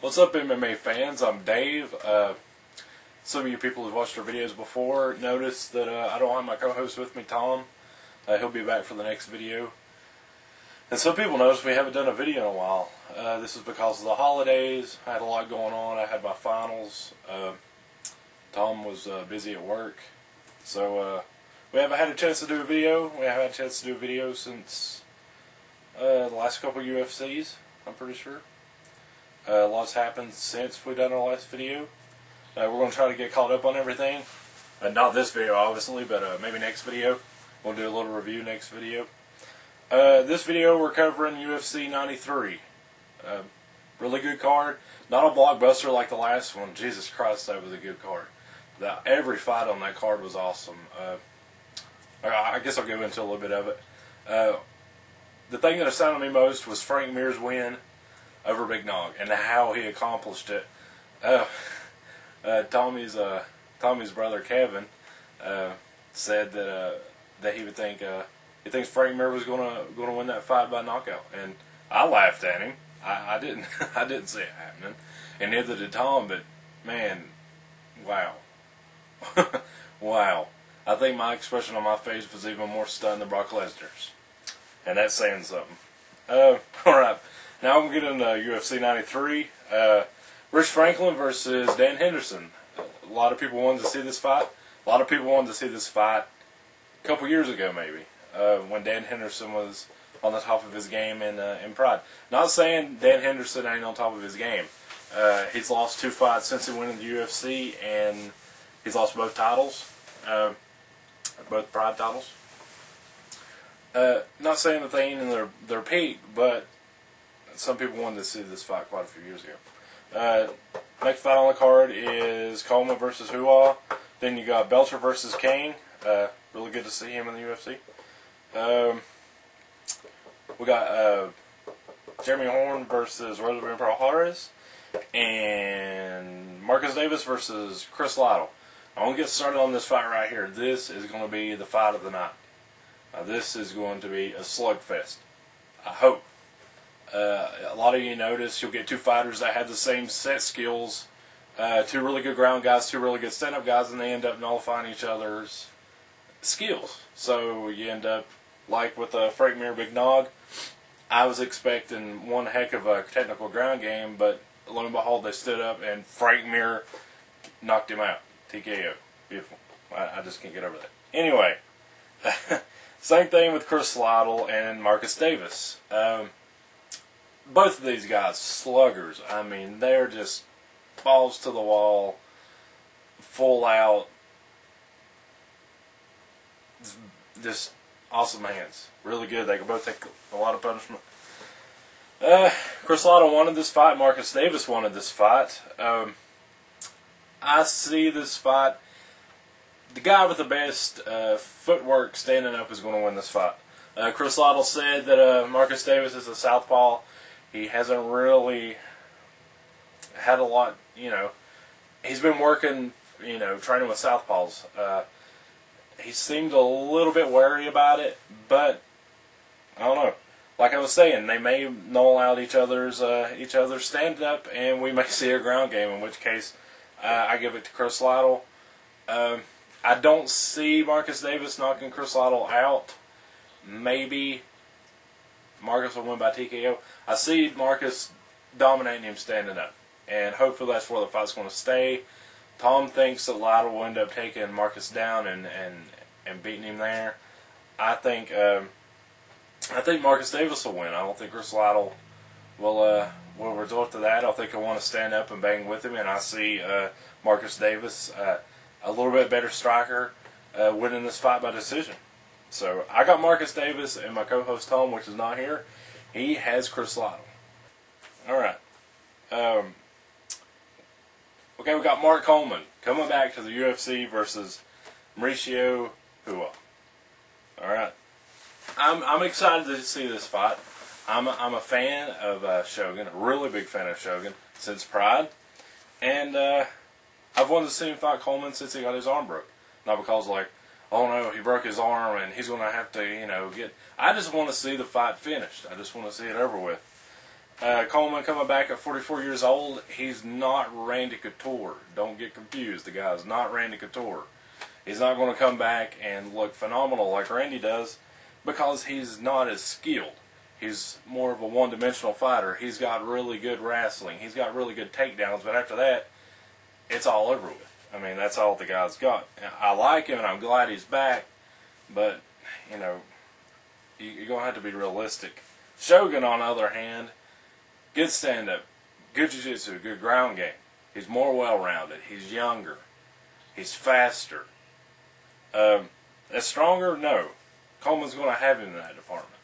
What's up, MMA fans? I'm Dave. Some of you people who've watched our videos before noticed that I don't have my co-host with me, Tom. He'll be back for the next video. And some people noticed we haven't done a video in a while. This is because of the holidays. I had a lot going on. I had my finals. Tom was busy at work. So we haven't had a chance to do a video. We haven't had a chance to do a video since the last couple UFCs, I'm pretty sure. A lot's happened since we've done our last video. We're going to try to get caught up on everything. Not this video, obviously, but maybe next video. We'll do a little review next video. This video we're covering UFC 93. Really good card. Not a blockbuster like the last one. Jesus Christ, that was a good card. Every fight on that card was awesome. I guess I'll go into a little bit of it. The thing that astounded me most was Frank Mir's win over Big Nog and how he accomplished it. Tommy's brother Kevin said that he would think he thinks Frank Mir was gonna win that fight by knockout, and I laughed at him. I didn't see it happening, and neither did Tom. But man, wow, wow! I think my expression on my face was even more stunned than Brock Lesnar's, and that's saying something. All right. Now I'm getting into UFC 93. Rich Franklin versus Dan Henderson. A lot of people wanted to see this fight. A lot of people wanted to see this fight a couple years ago, maybe, when Dan Henderson was on the top of his game in Pride. Not saying Dan Henderson ain't on top of his game. He's lost 2 fights since he went into the UFC, and he's lost both titles, both Pride titles. Not saying that they ain't in their peak, but some people wanted to see this fight quite a few years ago. Next fight on the card is Coleman versus Hua. Then you got Belcher versus Kane. Really good to see him in the UFC. We got Jeremy Horn versus Roosevelt Pro Juarez. And Marcus Davis versus Chris Lytle. I want to get started on this fight right here. This is going to be the fight of the night. This is going to be a slugfest. I hope. A lot of you notice you'll get 2 fighters that have the same set skills, 2 really good ground guys, 2 really good stand-up guys, and they end up nullifying each other's skills. So you end up like with Frank Mir Big Nog. I was expecting one heck of a technical ground game, but lo and behold, they stood up and Frank Mir knocked him out. TKO. Beautiful. I just can't get over that. Anyway, same thing with Chris Lytle and Marcus Davis. Both of these guys, sluggers. I mean, they're just balls to the wall, full out, just awesome hands. Really good. They can both take a lot of punishment. Chris Lytle wanted this fight. Marcus Davis wanted this fight. I see this fight. The guy with the best footwork standing up is going to win this fight. Chris Lytle said that Marcus Davis is a southpaw. He hasn't really had a lot, he's been working, training with southpaws. He seemed a little bit wary about it, but I don't know. Like I was saying, they may null out each other's stand-up, and we may see a ground game, in which case I give it to Chris Lytle. I don't see Marcus Davis knocking Chris Lytle out. Maybe Marcus will win by TKO. I see Marcus dominating him standing up, and hopefully that's where the fight's going to stay. Tom thinks that Lytle will end up taking Marcus down and beating him there. I think Marcus Davis will win. I don't think Chris Lytle will resort to that. I think he'll want to stand up and bang with him, and I see Marcus Davis, a little bit better striker, winning this fight by decision. So I got Marcus Davis, and my co-host Tom, which is not here, he has Chris Lytle. All right. Okay, we got Mark Coleman coming back to the UFC versus Mauricio. All right. I'm excited to see this fight. I'm a fan of Shogun, a really big fan of Shogun since Pride, and I've wanted to see him fight Coleman since he got his arm broke. Not because oh no, he broke his arm and he's going to have to, get. I just want to see the fight finished. I just want to see it over with. Coleman coming back at 44 years old. He's not Randy Couture. Don't get confused. The guy's not Randy Couture. He's not going to come back and look phenomenal like Randy does because he's not as skilled. He's more of a one-dimensional fighter. He's got really good wrestling. He's got really good takedowns, but after that, it's all over with. I mean, that's all the guy's got. I like him, and I'm glad he's back, but, you know, you're going to have to be realistic. Shogun, on the other hand, good stand-up, good jiu-jitsu, good ground game. He's more well-rounded. He's younger. He's faster. As stronger? No. Coleman's going to have him in that department.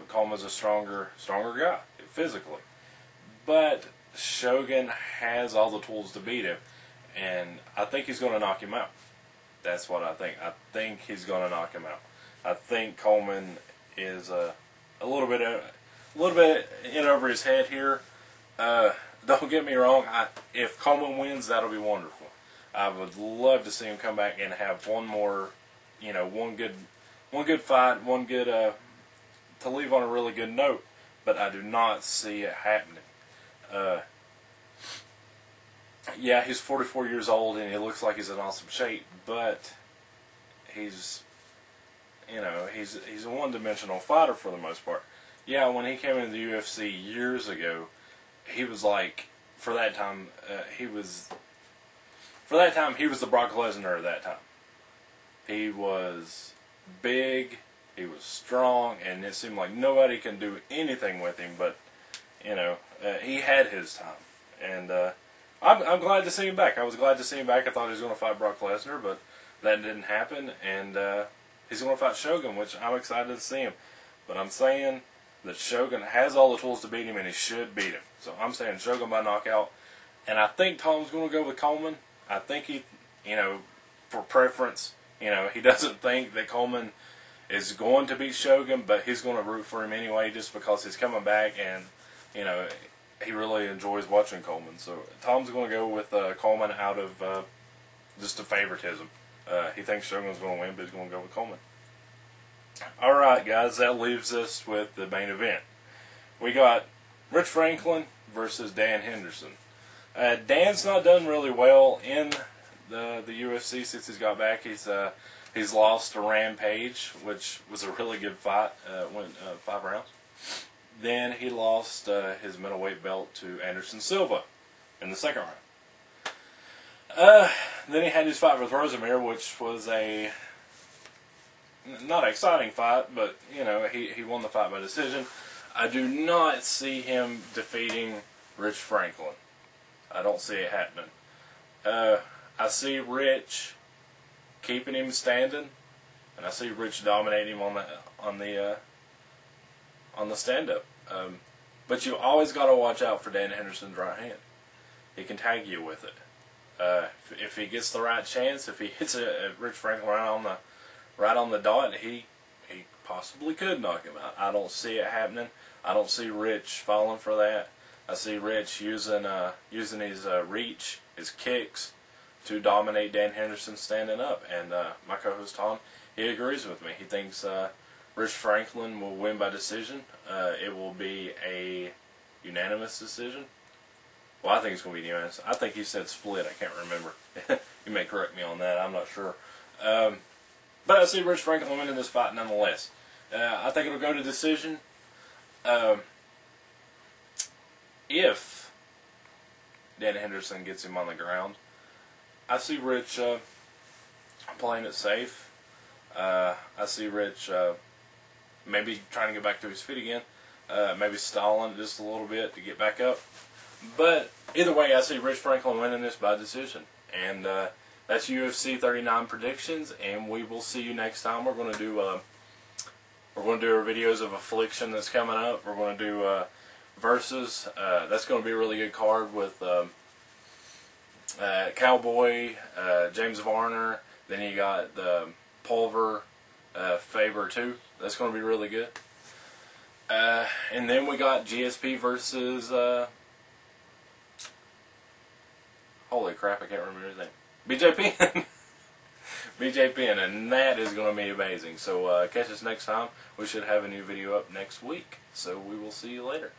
Coleman's a stronger guy, physically. But Shogun has all the tools to beat him, and I think he's going to knock him out. That's what I think. I think he's going to knock him out. I think Coleman is a little bit in over his head here. Don't get me wrong. If Coleman wins, that'll be wonderful. I would love to see him come back and have one more, you know, one good fight, to leave on a really good note. But I do not see it happening. Yeah, he's 44 years old and he looks like he's in awesome shape, but he's a one-dimensional fighter for the most part. Yeah, when he came into the UFC years ago, he was like, for that time, he was the Brock Lesnar of that time. He was big, he was strong, and it seemed like nobody can do anything with him, but, you know, he had his time. And I'm glad to see him back. I was glad to see him back. I thought he was going to fight Brock Lesnar, but that didn't happen, and he's going to fight Shogun, which I'm excited to see him. But I'm saying that Shogun has all the tools to beat him, and he should beat him. So I'm saying Shogun by knockout. And I think Tom's going to go with Coleman. I think he, you know, for preference, you know, he doesn't think that Coleman is going to beat Shogun, but he's going to root for him anyway just because he's coming back and, you know, he really enjoys watching Coleman. So Tom's going to go with Coleman out of just a favoritism. He thinks Shogun's going to win, but he's going to go with Coleman. Alright, guys, that leaves us with the main event. We got Rich Franklin versus Dan Henderson. Dan's not done really well in the UFC since he's got back. He's lost to Rampage, which was a really good fight. Went 5 rounds. Then he lost his middleweight belt to Anderson Silva in the second round. Then he had his fight with Rosemere, which was a not an exciting fight, but you know he won the fight by decision. I do not see him defeating Rich Franklin. I don't see it happening. I see Rich keeping him standing, and I see Rich dominating him on the stand-up. But you always got to watch out for Dan Henderson's right hand. He can tag you with it. If he gets the right chance, if he hits a Rich Franklin right on the dot, he possibly could knock him out. I don't see it happening. I don't see Rich falling for that. I see Rich using his reach, his kicks, to dominate Dan Henderson standing up. And my co-host Tom, he agrees with me. He thinks Rich Franklin will win by decision. It will be a unanimous decision. Well, I think it's going to be unanimous. I think he said split. I can't remember. You may correct me on that. I'm not sure. But I see Rich Franklin winning this fight nonetheless. I think it'll go to decision. If Dan Henderson gets him on the ground, I see Rich playing it safe. I see Rich maybe trying to get back to his feet again. Maybe stalling just a little bit to get back up. But either way, I see Rich Franklin winning this by decision. And that's UFC 39 predictions, and we will see you next time. We're going to do our videos of Affliction that's coming up. We're going to do Versus. That's going to be a really good card with Cowboy, James Varner. Then you got the Pulver, Faber too. That's going to be really good. And then we got GSP versus holy crap, I can't remember his name. BJP. BJP, and that is going to be amazing. So catch us next time. We should have a new video up next week. So we will see you later.